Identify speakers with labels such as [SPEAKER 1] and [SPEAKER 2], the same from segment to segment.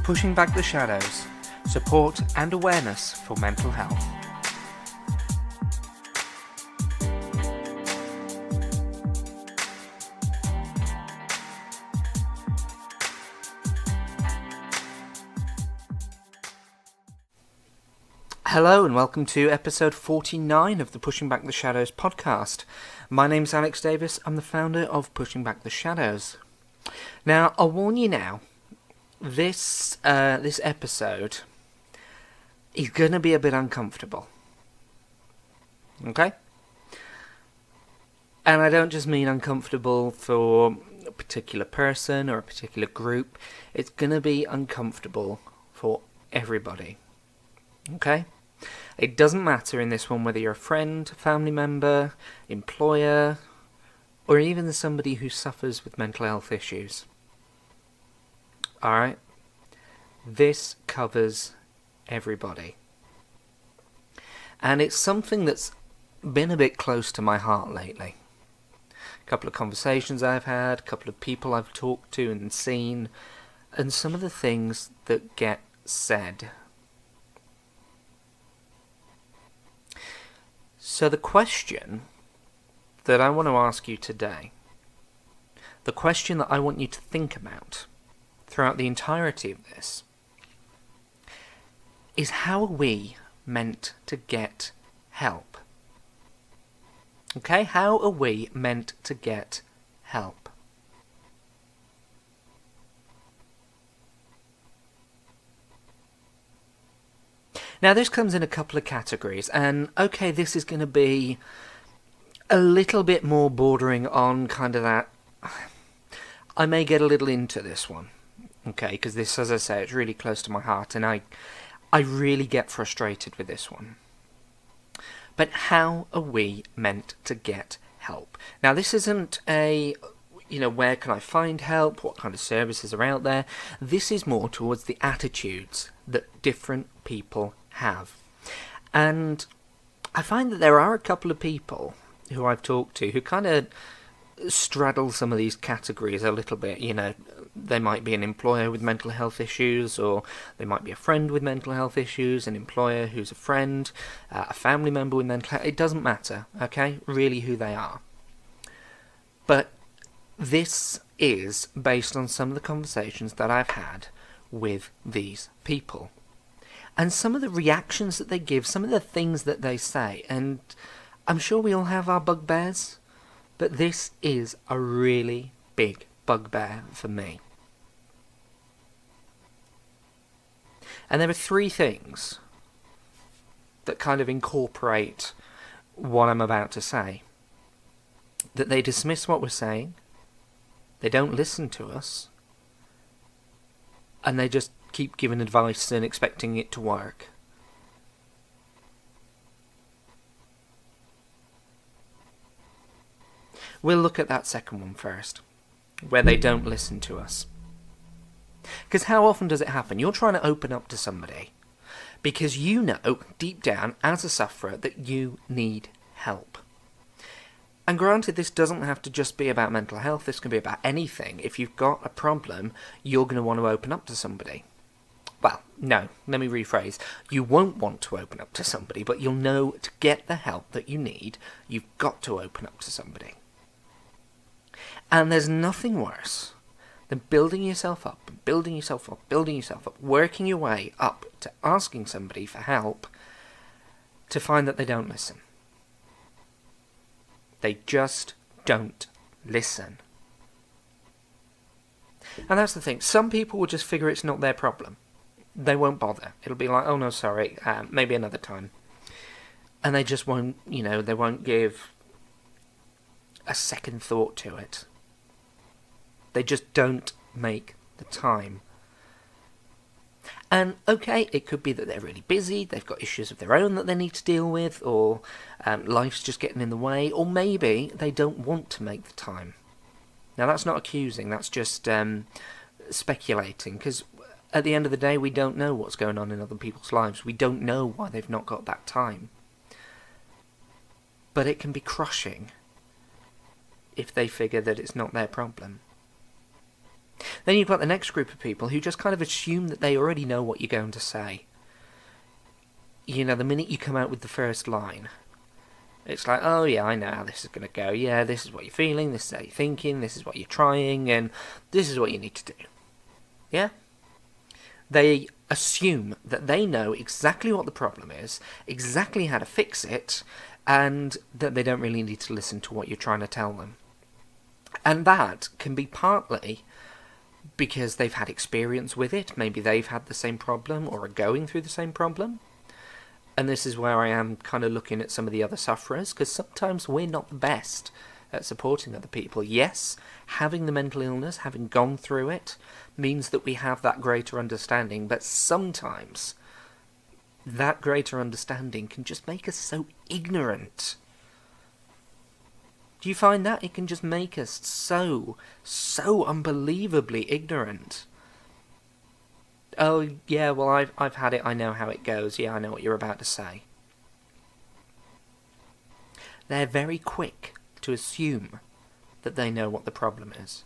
[SPEAKER 1] Pushing Back the Shadows, support and awareness for mental health. Hello and welcome to episode 49 of the Pushing Back the Shadows podcast. My name's Alex Davis, I'm the founder of Pushing Back the Shadows. Now, I'll warn you now, this episode is going to be a bit uncomfortable. Okay? And I don't just mean uncomfortable for a particular person or a particular group. It's going to be uncomfortable for everybody. Okay? It doesn't matter in this one whether you're a friend, family member, employer, or even somebody who suffers with mental health issues. Alright? This covers everybody. And it's something that's been a bit close to my heart lately. A couple of conversations I've had, a couple of people I've talked to and seen, and some of the things that get said. So the question that I want to ask you today, the question that I want you to think about throughout the entirety of this, is how are we meant to get help? Okay, how are we meant to get help? Now this comes in a couple of categories, and okay, this is going to be a little bit more bordering on kind of that. I may get a little into this one, okay, because this, as I say, it's really close to my heart, and I really get frustrated with this one. But how are we meant to get help? Now this isn't a, where can I find help? What kind of services are out there? This is more towards the attitudes that different people have. And I find that there are a couple of people who I've talked to who kind of straddle some of these categories a little bit. They might be an employer with mental health issues, or they might be a friend with mental health issues, an employer who's a friend, a family member with mental health. It doesn't matter, okay, really who they are. But this is based on some of the conversations that I've had with these people. And some of the reactions that they give, some of the things that they say, and I'm sure we all have our bugbears, but this is a really big bugbear for me. And there are three things that kind of incorporate what I'm about to say. That they dismiss what we're saying, they don't listen to us, and they just keep giving advice and expecting it to work. We'll look at that second one first, where they don't listen to us. Because how often does it happen? You're trying to open up to somebody because you know deep down as a sufferer that you need help. And granted, this doesn't have to just be about mental health, this can be about anything. If you've got a problem, you're going to want to open up to somebody. Well, no, let me rephrase. You won't want to open up to somebody, but you'll know to get the help that you need, you've got to open up to somebody. And there's nothing worse than building yourself up, working your way up to asking somebody for help to find that they don't listen. They just don't listen. And that's the thing. Some people will just figure it's not their problem. They won't bother. It'll be like, oh no, sorry, maybe another time. And they just won't, they won't give a second thought to it. They just don't make the time. And okay, it could be that they're really busy, they've got issues of their own that they need to deal with, or life's just getting in the way, or maybe they don't want to make the time. Now that's not accusing, that's just speculating, because at the end of the day we don't know what's going on in other people's lives. We don't know why they've not got that time. But it can be crushing if they figure that it's not their problem. Then you've got the next group of people who just kind of assume that they already know what you're going to say. You know, the minute you come out with the first line, it's like, oh yeah, I know how this is going to go. Yeah, this is what you're feeling, this is how you're thinking, this is what you're trying, and this is what you need to do. Yeah? They assume that they know exactly what the problem is, exactly how to fix it, and that they don't really need to listen to what you're trying to tell them. And that can be partly because they've had experience with it. Maybe they've had the same problem or are going through the same problem. And this is where I am kind of looking at some of the other sufferers, because sometimes we're not the best at supporting other people. Yes, having the mental illness, having gone through it, means that we have that greater understanding, but sometimes that greater understanding can just make us so ignorant. Do you find that? It can just make us so unbelievably ignorant. Oh, yeah, well, I've had it, I know how it goes, yeah, I know what you're about to say. They're very quick to assume that they know what the problem is.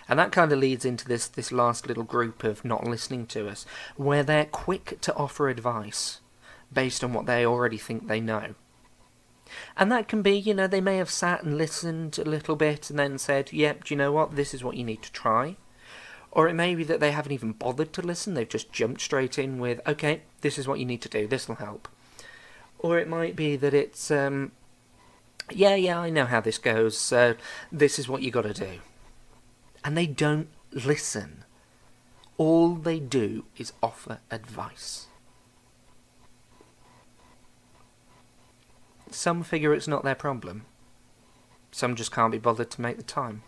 [SPEAKER 1] And that kind of leads into this last little group of not listening to us, where they're quick to offer advice based on what they already think they know. And that can be, you know, they may have sat and listened a little bit and then said, yep, do you know what, this is what you need to try. Or it may be that they haven't even bothered to listen, they've just jumped straight in with, okay, this is what you need to do, this will help. Or it might be that it's, yeah, I know how this goes, so this is what you got to do. And they don't listen. All they do is offer advice. Some figure it's not their problem. Some just can't be bothered to make the time.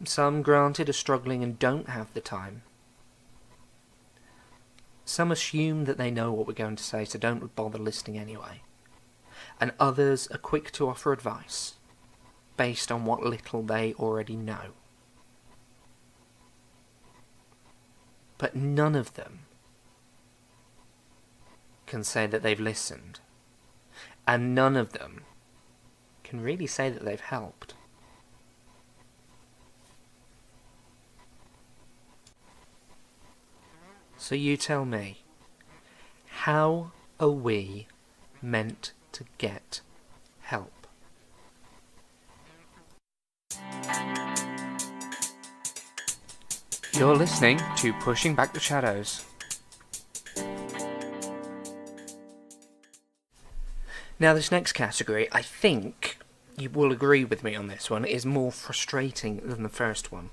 [SPEAKER 1] Some, granted, are struggling and don't have the time. Some assume that they know what we're going to say, so don't bother listening anyway. And others are quick to offer advice based on what little they already know. But none of them can say that they've listened. And none of them can really say that they've helped. So you tell me, how are we meant to get help? You're listening to Pushing Back the Shadows. Now this next category, I think you will agree with me on this one, is more frustrating than the first one.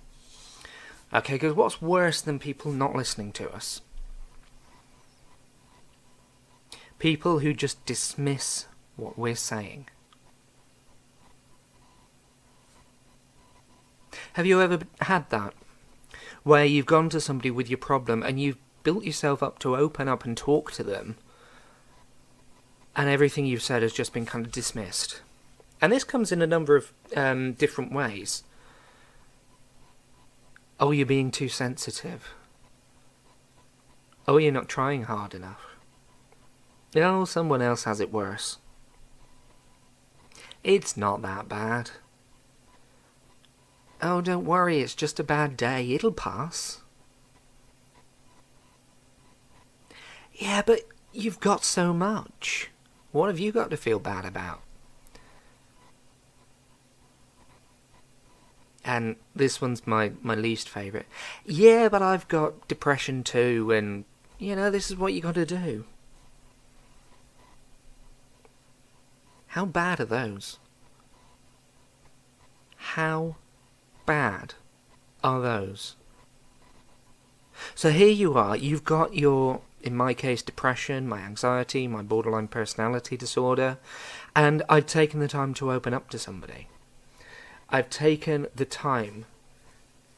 [SPEAKER 1] Okay, because what's worse than people not listening to us? People who just dismiss what we're saying. Have you ever had that? Where you've gone to somebody with your problem and you've built yourself up to open up and talk to them, and everything you've said has just been kind of dismissed. And this comes in a number of different ways. Oh, you're being too sensitive. Oh, you're not trying hard enough. Oh, someone else has it worse. It's not that bad. Oh, don't worry, it's just a bad day, it'll pass. Yeah, but you've got so much. What have you got to feel bad about? And this one's my least favourite. Yeah, but I've got depression too, and, you know, this is what you got to do. How bad are those? How bad are those? So here you are, you've got your, in my case, depression, my anxiety, my borderline personality disorder, and I've taken the time to open up to somebody. I've taken the time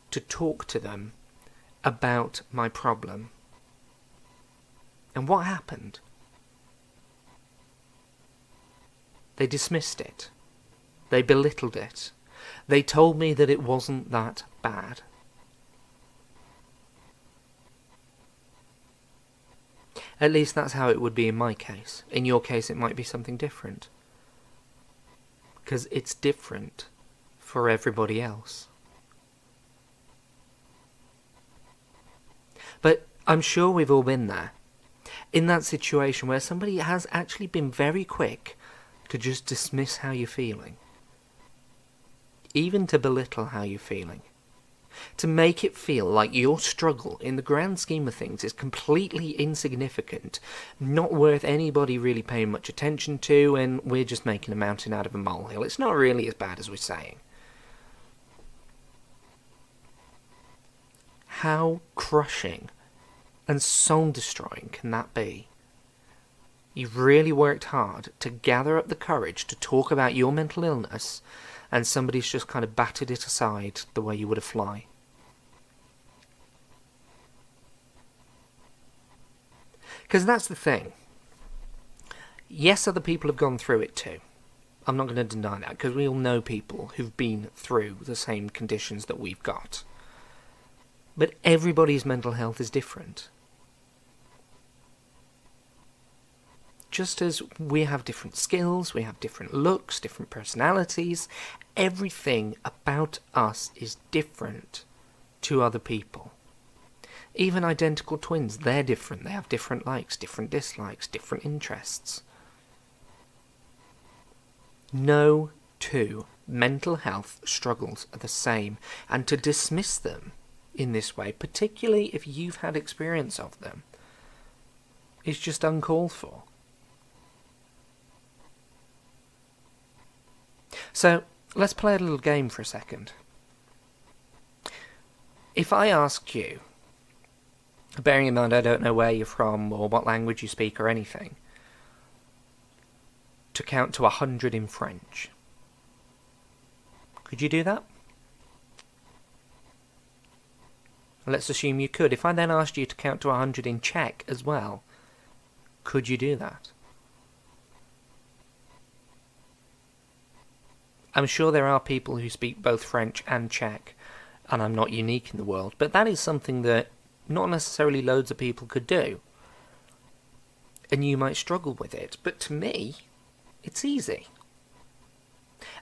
[SPEAKER 1] to talk to them about my problem. And what happened? They dismissed it. They belittled it. They told me that it wasn't that bad. At least that's how it would be in my case. In your case, it might be something different. Because it's different for everybody else. But I'm sure we've all been there. In that situation where somebody has actually been very quick to just dismiss how you're feeling. Even to belittle how you're feeling. To make it feel like your struggle, in the grand scheme of things, is completely insignificant, not worth anybody really paying much attention to, and we're just making a mountain out of a molehill. It's not really as bad as we're saying. How crushing and soul-destroying can that be? You've really worked hard to gather up the courage to talk about your mental illness, and somebody's just kind of batted it aside the way you would a fly. Because that's the thing. Yes, other people have gone through it too. I'm not going to deny that, because we all know people who've been through the same conditions that we've got. But everybody's mental health is different. Just as we have different skills, we have different looks, different personalities, everything about us is different to other people. Even identical twins, they're different. They have different likes, different dislikes, different interests. No two mental health struggles are the same, and to dismiss them in this way, particularly if you've had experience of them, is just uncalled for. So, let's play a little game for a second. If I asked you, bearing in mind I don't know where you're from or what language you speak or anything, to count to 100 in French, could you do that? Let's assume you could. If I then asked you to count to 100 in Czech as well, could you do that? I'm sure there are people who speak both French and Czech, and I'm not unique in the world, but that is something that not necessarily loads of people could do. And you might struggle with it, but to me, it's easy.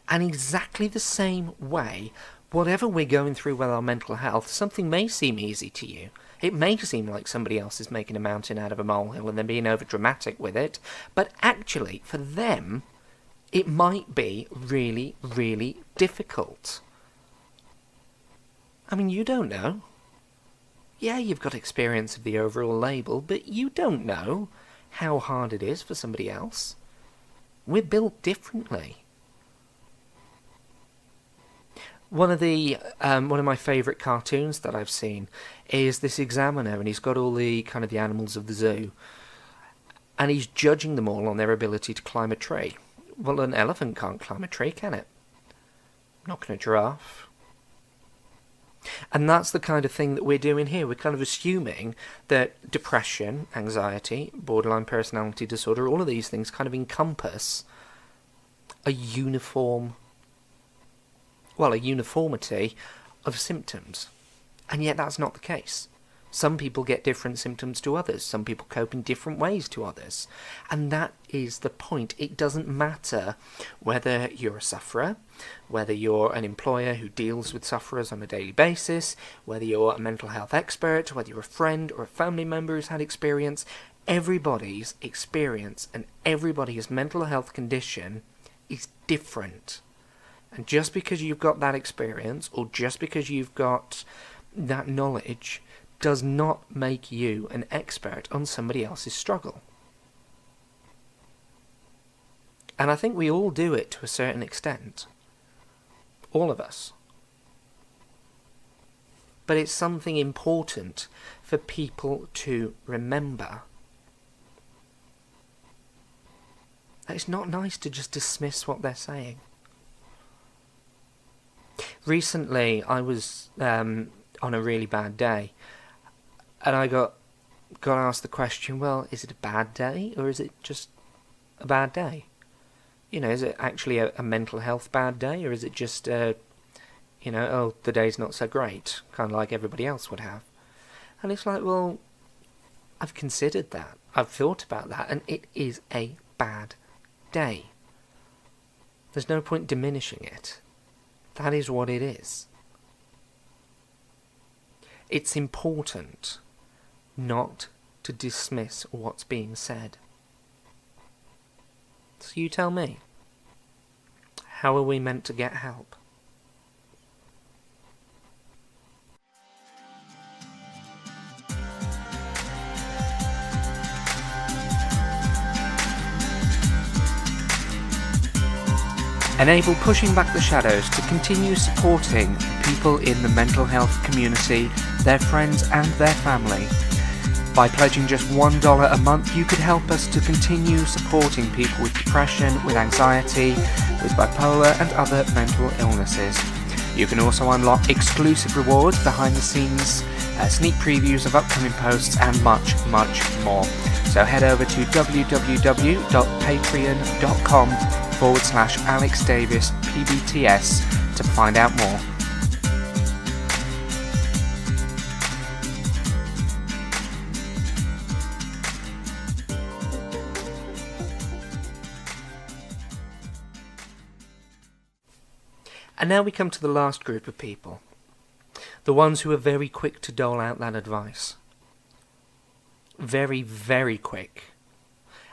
[SPEAKER 1] And exactly the same way, whatever we're going through with our mental health, something may seem easy to you. It may seem like somebody else is making a mountain out of a molehill and they're being over-dramatic with it, but actually, for them, it might be really, really difficult. I mean, you don't know. Yeah, you've got experience of the overall label, but you don't know how hard it is for somebody else. We're built differently. One of my favourite cartoons that I've seen is this examiner, and he's got all the kind of the animals of the zoo, and he's judging them all on their ability to climb a tree. Well, an elephant can't climb a tree, can it? Not can a giraffe. And that's the kind of thing that we're doing here. We're kind of assuming that depression, anxiety, borderline personality disorder, all of these things kind of encompass a uniformity of symptoms. And yet that's not the case. Some people get different symptoms to others. Some people cope in different ways to others. And that is the point. It doesn't matter whether you're a sufferer, whether you're an employer who deals with sufferers on a daily basis, whether you're a mental health expert, whether you're a friend or a family member who's had experience. Everybody's experience and everybody's mental health condition is different. And just because you've got that experience, or just because you've got that knowledge, does not make you an expert on somebody else's struggle. And I think we all do it to a certain extent. All of us. But it's something important for people to remember. It's not nice to just dismiss what they're saying. Recently, I was on a really bad day, and I got asked the question, well, is it a bad day, or is it just a bad day? You know, is it actually a mental health bad day, or is it just, the day's not so great, kind of like everybody else would have? And it's like, well, I've considered that. I've thought about that, and it is a bad day. There's no point diminishing it. That is what it is. It's important not to dismiss what's being said. So you tell me, how are we meant to get help? Enable Pushing Back the Shadows to continue supporting people in the mental health community, their friends and their family. By pledging just $1 a month, you could help us to continue supporting people with depression, with anxiety, with bipolar and other mental illnesses. You can also unlock exclusive rewards, behind the scenes, sneak previews of upcoming posts and much, much more. So head over to www.patreon.com/Alex Davis PBTS to find out more. And now we come to the last group of people. The ones who are very quick to dole out that advice. Very, very quick.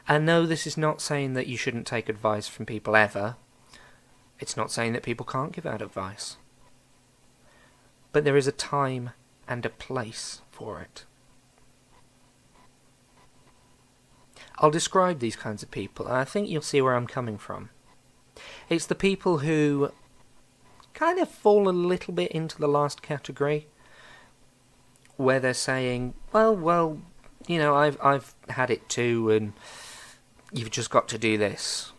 [SPEAKER 1] And no, this is not saying that you shouldn't take advice from people ever. It's not saying that people can't give out advice. But there is a time and a place for it. I'll describe these kinds of people, and I think you'll see where I'm coming from. It's the people who kind of fall a little bit into the last category, where they're saying, well, you know, I've had it too, and you've just got to do this.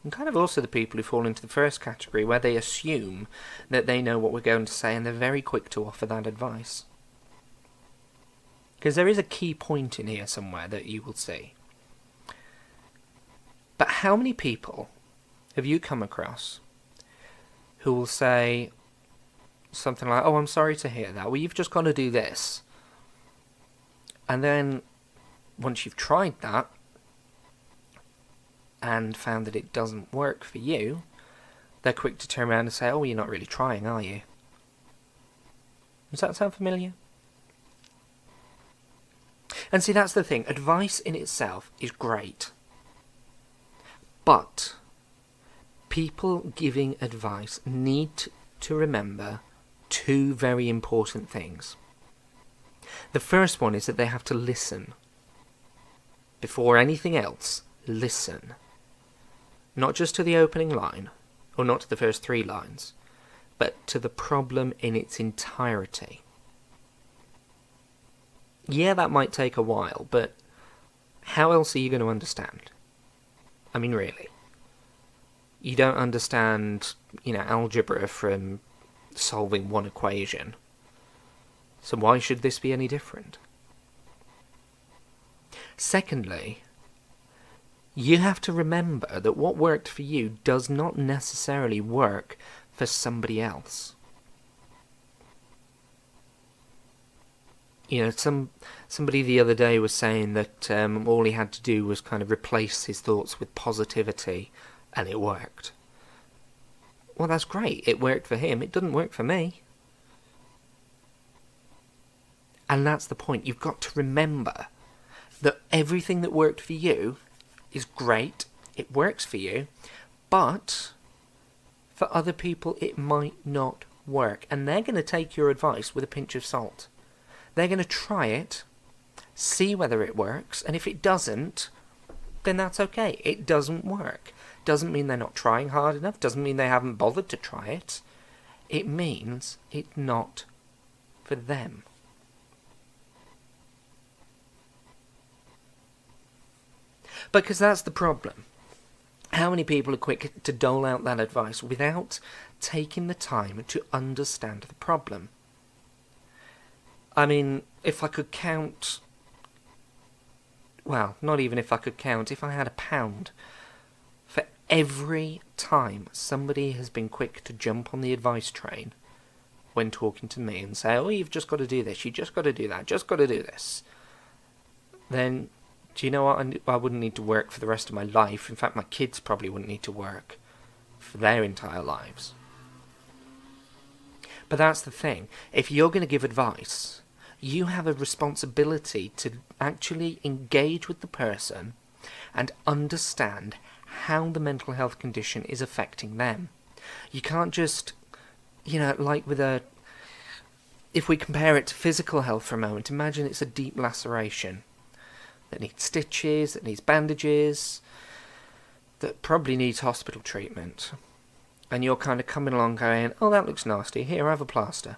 [SPEAKER 1] And kind of also the people who fall into the first category, where they assume that they know what we're going to say, and they're very quick to offer that advice. Because there is a key point in here somewhere that you will see. But how many people have you come across who will say something like, oh, I'm sorry to hear that, well, you've just got to do this. And then, once you've tried that, and found that it doesn't work for you, they're quick to turn around and say, oh, you're not really trying, are you? Does that sound familiar? And see, that's the thing. Advice in itself is great. But people giving advice need to remember two very important things. The first one is that they have to listen. Before anything else, listen. Not just to the opening line, or not to the first 3 lines, but to the problem in its entirety. Yeah, that might take a while, but how else are you going to understand? I mean, really. You don't understand, algebra from solving one equation. So why should this be any different? Secondly, you have to remember that what worked for you does not necessarily work for somebody else. Somebody the other day was saying that all he had to do was kind of replace his thoughts with positivity, and it worked. Well, that's great. It worked for him. It doesn't work for me. And that's the point. You've got to remember that everything that worked for you is great. It works for you. But for other people, it might not work. And they're going to take your advice with a pinch of salt. They're going to try it, see whether it works, and if it doesn't, then that's okay. It doesn't work. Doesn't mean they're not trying hard enough, doesn't mean they haven't bothered to try it. It means it's not for them. Because that's the problem. How many people are quick to dole out that advice without taking the time to understand the problem? I mean, if I could count... Well, not even if I could count. If I had £1 for every time somebody has been quick to jump on the advice train when talking to me and say, oh, you've just got to do this, you just got to do that, just got to do this, then do you know what? I wouldn't need to work for the rest of my life. In fact, my kids probably wouldn't need to work for their entire lives. But that's the thing. If you're going to give advice, You have a responsibility to actually engage with the person and understand how the mental health condition is affecting them. You can't just, like if we compare it to physical health for a moment, imagine it's a deep laceration that needs stitches, that needs bandages, that probably needs hospital treatment. And you're kind of coming along going, oh, that looks nasty, here, have a plaster.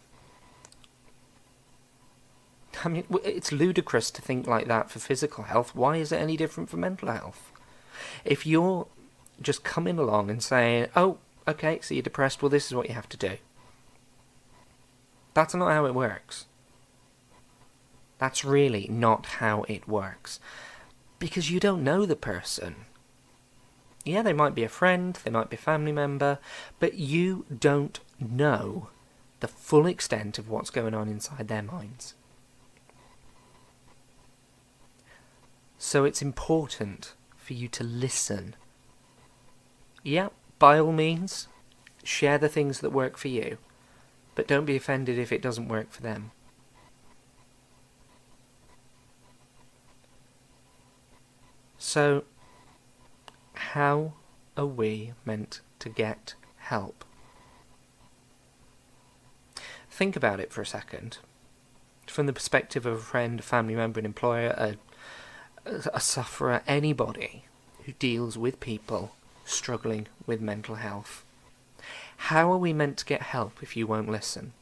[SPEAKER 1] I mean, it's ludicrous to think like that for physical health. Why is it any different for mental health? If you're just coming along and saying, oh, okay, so you're depressed, well, this is what you have to do. That's not how it works. That's really not how it works. Because you don't know the person. Yeah, they might be a friend, they might be a family member, but you don't know the full extent of what's going on inside their minds. So it's important for you to listen. Yeah, by all means, share the things that work for you, but don't be offended if it doesn't work for them. So, how are we meant to get help? Think about it for a second. From the perspective of a friend, a family member, an employer, a sufferer, anybody who deals with people struggling with mental health. How are we meant to get help if you won't listen?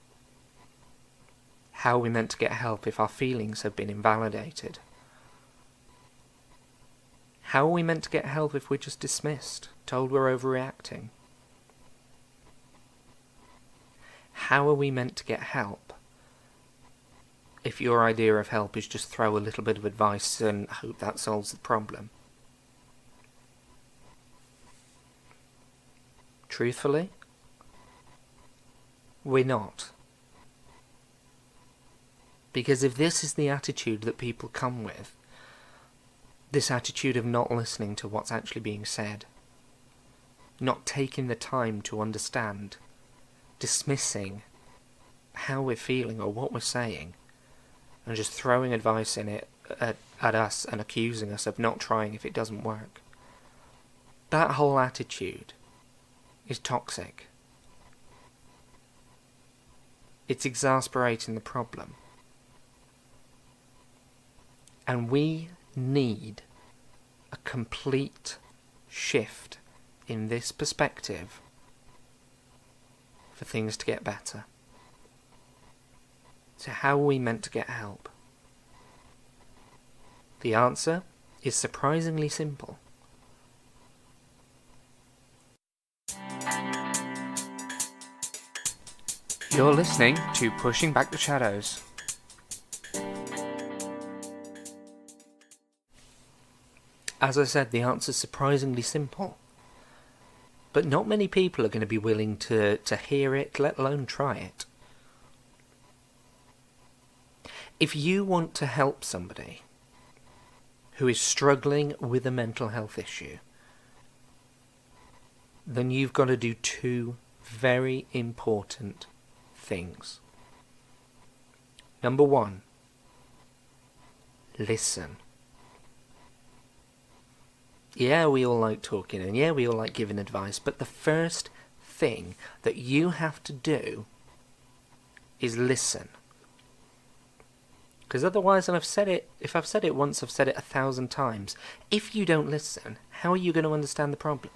[SPEAKER 1] How are we meant to get help if our feelings have been invalidated? How are we meant to get help if we're just dismissed, told we're overreacting? How are we meant to get help if your idea of help is just throw a little bit of advice and hope that solves the problem? Truthfully, we're not. Because if this is the attitude that people come with, this attitude of not listening to what's actually being said, not taking the time to understand, dismissing how we're feeling or what we're saying, and just throwing advice in it at us and accusing us of not trying if it doesn't work. That whole attitude is toxic. It's exasperating the problem. And we need a complete shift in this perspective for things to get better. So how are we meant to get help? The answer is surprisingly simple. You're listening to Pushing Back the Shadows. As I said, the answer's surprisingly simple. But not many people are going to be willing to hear it, let alone try it. If you want to help somebody who is struggling with a mental health issue, then you've got to do two very important things. Number one, listen. Yeah, we all like talking, and yeah, we all like giving advice, but the first thing that you have to do is listen. Because otherwise, and if I've said it once, I've said it 1,000 times. If you don't listen, how are you going to understand the problem?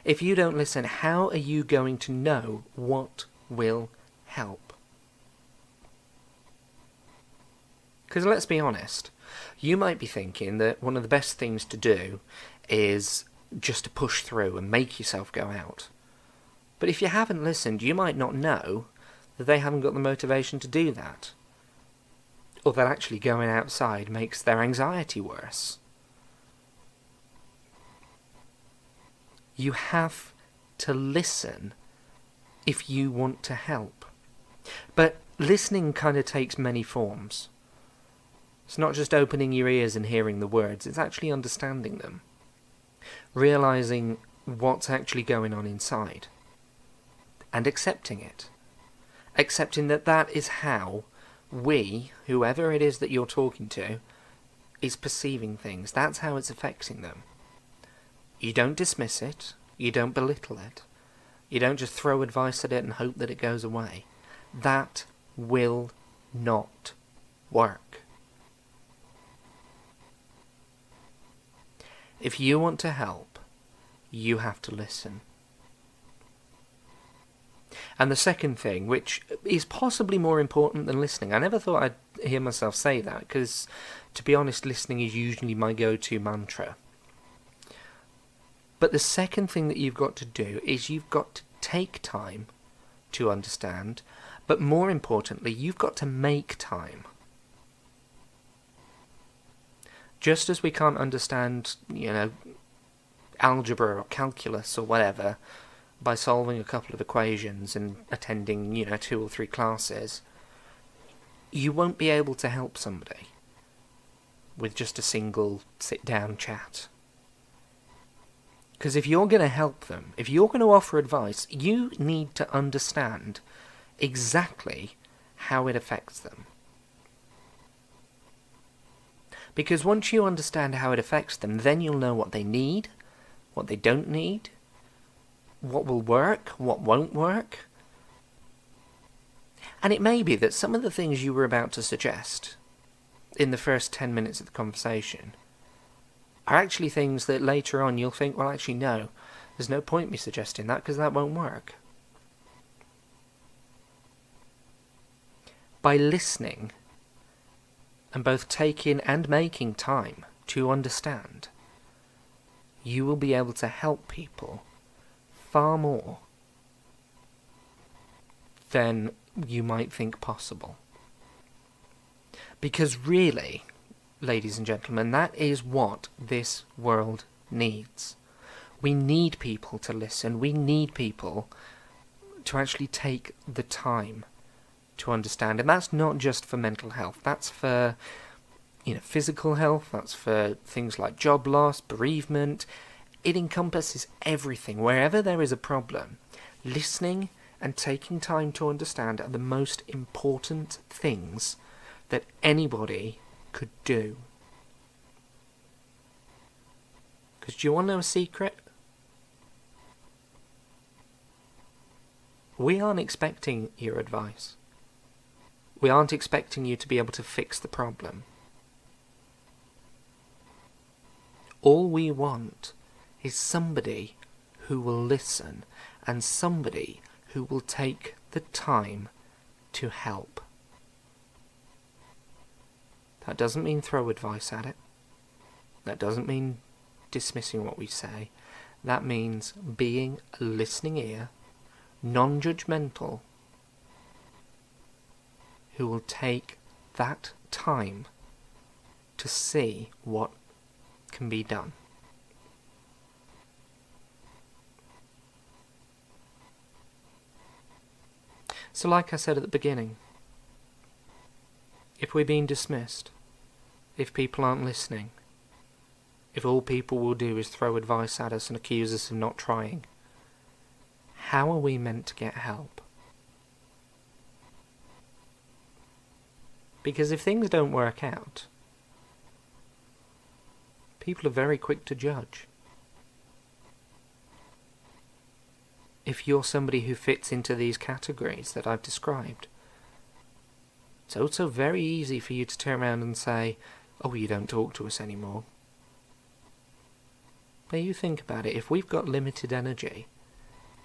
[SPEAKER 1] If you don't listen, how are you going to know what will help? Because let's be honest, you might be thinking that one of the best things to do is just to push through and make yourself go out. But if you haven't listened, you might not know that they haven't got the motivation to do that. Or that actually going outside makes their anxiety worse. You have to listen if you want to help. But listening kind of takes many forms. It's not just opening your ears and hearing the words, it's actually understanding them. Realising what's actually going on inside. And accepting it. Accepting that that is how we, whoever it is that you're talking to, is perceiving things. That's how it's affecting them. You don't dismiss it. You don't belittle it. You don't just throw advice at it and hope that it goes away. That will not work. If you want to help, you have to listen. And the second thing, which is possibly more important than listening, I never thought I'd hear myself say that, because, to be honest, listening is usually my go-to mantra. But the second thing that you've got to do is you've got to take time to understand, but more importantly, you've got to make time. Just as we can't understand, algebra or calculus or whatever by solving a couple of equations and attending, 2 or 3 classes, you won't be able to help somebody with just a single sit-down chat. Because if you're going to help them, if you're going to offer advice, you need to understand exactly how it affects them. Because once you understand how it affects them, then you'll know what they need, what they don't need, what will work, what won't work. And it may be that some of the things you were about to suggest in the first 10 minutes of the conversation are actually things that later on you'll think, well, actually, no, there's no point me suggesting that because that won't work. By listening and both taking and making time to understand, you will be able to help people far more than you might think possible. Because really, ladies and gentlemen, that is what this world needs. We need people to listen. We need people to actually take the time to understand. And that's not just for mental health. That's for, physical health. That's for things like job loss, bereavement. It encompasses everything. Wherever there is a problem, listening and taking time to understand are the most important things that anybody could do. Because do you want to know a secret? We aren't expecting your advice. We aren't expecting you to be able to fix the problem. All we want is somebody who will listen and somebody who will take the time to help. That doesn't mean throw advice at it. That doesn't mean dismissing what we say. That means being a listening ear, non-judgmental, who will take that time to see what can be done. So like I said at the beginning, if we're being dismissed, if people aren't listening, if all people will do is throw advice at us and accuse us of not trying, how are we meant to get help? Because if things don't work out, people are very quick to judge. If you're somebody who fits into these categories that I've described, it's also very easy for you to turn around and say, oh, you don't talk to us anymore. But you think about it, if we've got limited energy,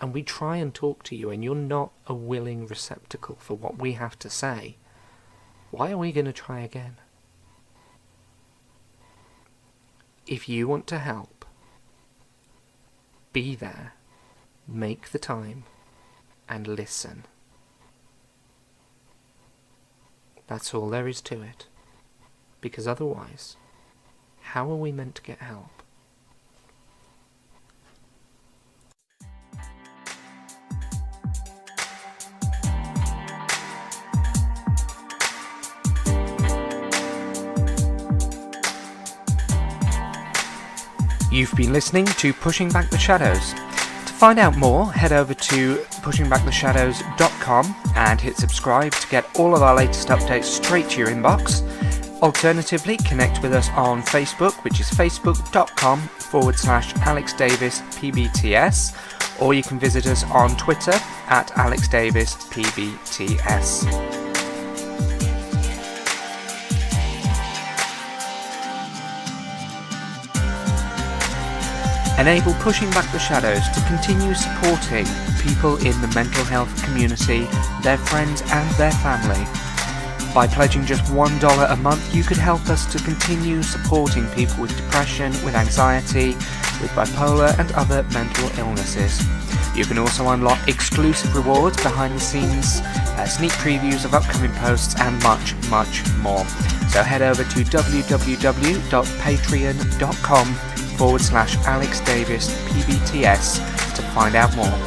[SPEAKER 1] and we try and talk to you, and you're not a willing receptacle for what we have to say, why are we going to try again? If you want to help, be there, make the time, and listen. That's all there is to it. Because otherwise, how are we meant to get help? You've been listening to Pushing Back the Shadows. To find out more, head over to pushingbacktheshadows.com and hit subscribe to get all of our latest updates straight to your inbox. Alternatively, connect with us on Facebook, which is facebook.com/AlexDavisPBTS, or you can visit us on Twitter at AlexDavisPBTS. Enable Pushing Back the Shadows to continue supporting people in the mental health community, their friends and their family. By pledging just $1 a month, you could help us to continue supporting people with depression, with anxiety, with bipolar and other mental illnesses. You can also unlock exclusive rewards, behind the scenes, sneak previews of upcoming posts and much, much more. So head over to www.patreon.com/AlexDavisPBTS to find out more.